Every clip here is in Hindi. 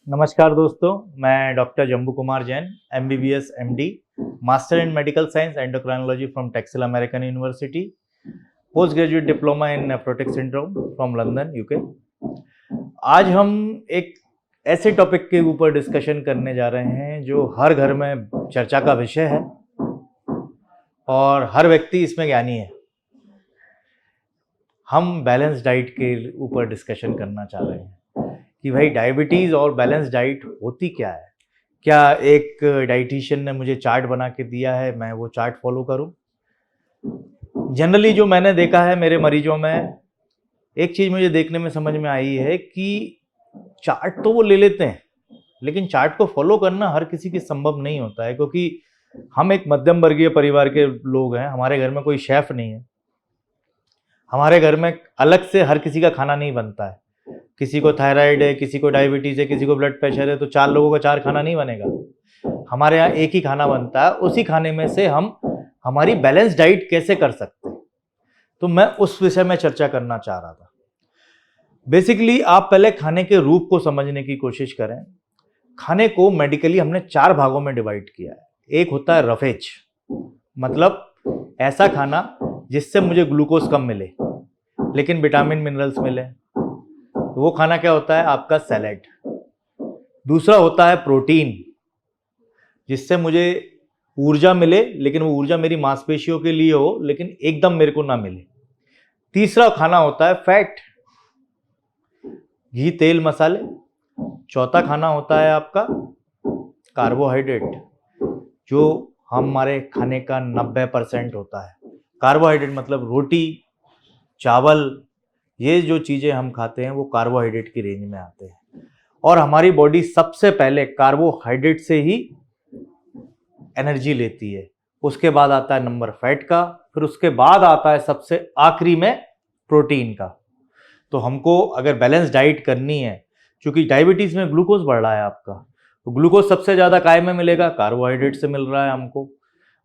नमस्कार दोस्तों, मैं doctor Jambu Kumar Jain, MBBS MD, master in medical science endocrinology from Texila American university, post graduate diploma in nephrotic syndrome from London UK. आज हम एक ऐसे टॉपिक के ऊपर डिस्कशन करने जा रहे हैं जो हर घर में चर्चा का विषय है और हर व्यक्ति इसमें ज्ञानी है। हम बैलेंस डाइट के ऊपर डिस्कशन करना चाह रहे हैं कि भाई डायबिटीज़ और बैलेंस डाइट होती क्या है। क्या एक डाइटिशियन ने मुझे चार्ट बना के दिया है, मैं वो चार्ट फॉलो करूं? जनरली जो मैंने देखा है मेरे मरीजों में, एक चीज़ मुझे देखने में समझ में आई है कि चार्ट तो वो ले लेते हैं, लेकिन चार्ट को फॉलो करना हर किसी की संभव नहीं होता है, क्योंकि हम एक मध्यम वर्गीय परिवार के लोग हैं। हमारे घर में कोई शेफ़ नहीं है, हमारे घर में अलग से हर किसी का खाना नहीं बनता है। किसी को थायराइड है, किसी को डायबिटीज़ है, किसी को ब्लड प्रेशर है, तो 4 लोगों का 4 खाना नहीं बनेगा। हमारे यहाँ एक ही खाना बनता है, उसी खाने में से हम हमारी बैलेंस डाइट कैसे कर सकते हैं, तो मैं उस विषय में चर्चा करना चाह रहा था। बेसिकली आप पहले खाने के रूप को समझने की कोशिश करें। खाने को मेडिकली हमने 4 भागों में डिवाइड किया है। एक होता है रफेज, मतलब ऐसा खाना जिससे मुझे ग्लूकोज कम मिले लेकिन विटामिन मिनरल्स मिले, तो वो खाना क्या होता है? आपका सैलेड। दूसरा होता है प्रोटीन, जिससे मुझे ऊर्जा मिले, लेकिन वो ऊर्जा मेरी मांसपेशियों के लिए हो, लेकिन एकदम मेरे को ना मिले। तीसरा खाना होता है फैट, घी तेल मसाले। चौथा खाना होता है आपका कार्बोहाइड्रेट, जो हमारे खाने का 90% होता है। कार्बोहाइड्रेट मतलब रोटी, चावल, ये जो चीज़ें हम खाते हैं वो कार्बोहाइड्रेट की रेंज में आते हैं। और हमारी बॉडी सबसे पहले कार्बोहाइड्रेट से ही एनर्जी लेती है। उसके बाद आता है नंबर फैट का, फिर उसके बाद आता है सबसे आखिरी में प्रोटीन का। तो हमको अगर बैलेंस डाइट करनी है, क्योंकि डायबिटीज़ में ग्लूकोज बढ़ रहा है आपका, तो ग्लूकोज सबसे ज़्यादा काय में मिलेगा? कार्बोहाइड्रेट से मिल रहा है हमको।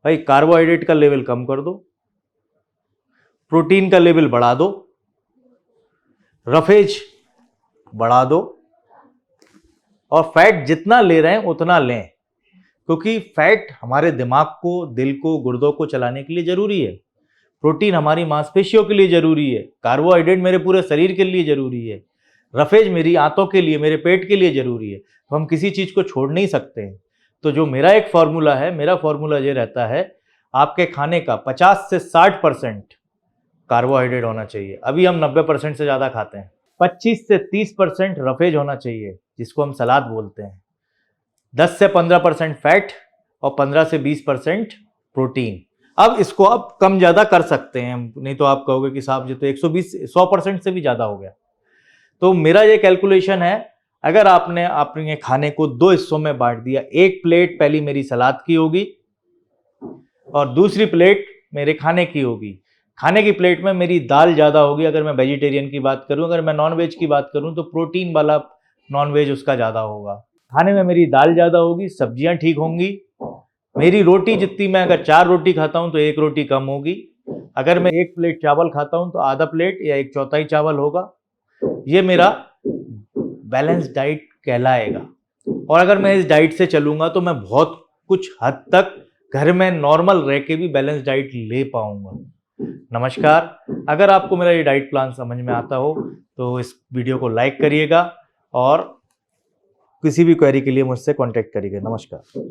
भाई कार्बोहाइड्रेट का लेवल कम कर दो, प्रोटीन का लेवल बढ़ा दो, रफेज बढ़ा दो, और फैट जितना ले रहे हैं उतना लें, क्योंकि फैट हमारे दिमाग को, दिल को, गुर्दों को चलाने के लिए जरूरी है। प्रोटीन हमारी मांसपेशियों के लिए जरूरी है। कार्बोहाइड्रेट मेरे पूरे शरीर के लिए जरूरी है। रफेज मेरी आंतों के लिए, मेरे पेट के लिए जरूरी है। तो हम किसी चीज को छोड़ नहीं सकते हैं। तो जो मेरा एक फॉर्मूला है, मेरा फॉर्मूला ये रहता है, आपके खाने का 50 से 60% कार्बोहाइड्रेट होना चाहिए। अभी हम 90% से ज़्यादा खाते हैं। 25 से 30% रफेज होना चाहिए, जिसको हम सलाद बोलते हैं। 10 से 15% फैट और 15 से 20% प्रोटीन। अब इसको आप कम ज़्यादा कर सकते हैं, नहीं तो आप कहोगे कि साहब ये तो 100% से भी ज़्यादा हो गया। तो मेरा ये कैलकुलेशन है, अगर आपने अपने खाने को 2 हिस्सों में बांट दिया, एक प्लेट पहली मेरी सलाद की होगी और दूसरी प्लेट मेरे खाने की होगी। खाने की प्लेट में मेरी दाल ज़्यादा होगी अगर मैं वेजिटेरियन की बात करूं। अगर मैं नॉन वेज की बात करूं तो प्रोटीन वाला नॉन वेज उसका ज़्यादा होगा। खाने में मेरी दाल ज़्यादा होगी, सब्जियां ठीक होंगी। मेरी रोटी जितनी, मैं अगर 4 रोटी खाता हूं तो 1 रोटी कम होगी। अगर मैं 1 प्लेट चावल खाता हूं तो आधा प्लेट या 1/4 चावल होगा। ये मेरा बैलेंस डाइट कहलाएगा। और अगर मैं इस डाइट से चलूंगा तो मैं बहुत कुछ हद तक घर में नॉर्मल रह के भी बैलेंस डाइट ले पाऊंगा। नमस्कार, अगर आपको मेरा ये डाइट प्लान समझ में आता हो तो इस वीडियो को लाइक करिएगा और किसी भी क्वेरी के लिए मुझसे कांटेक्ट करिएगा। नमस्कार।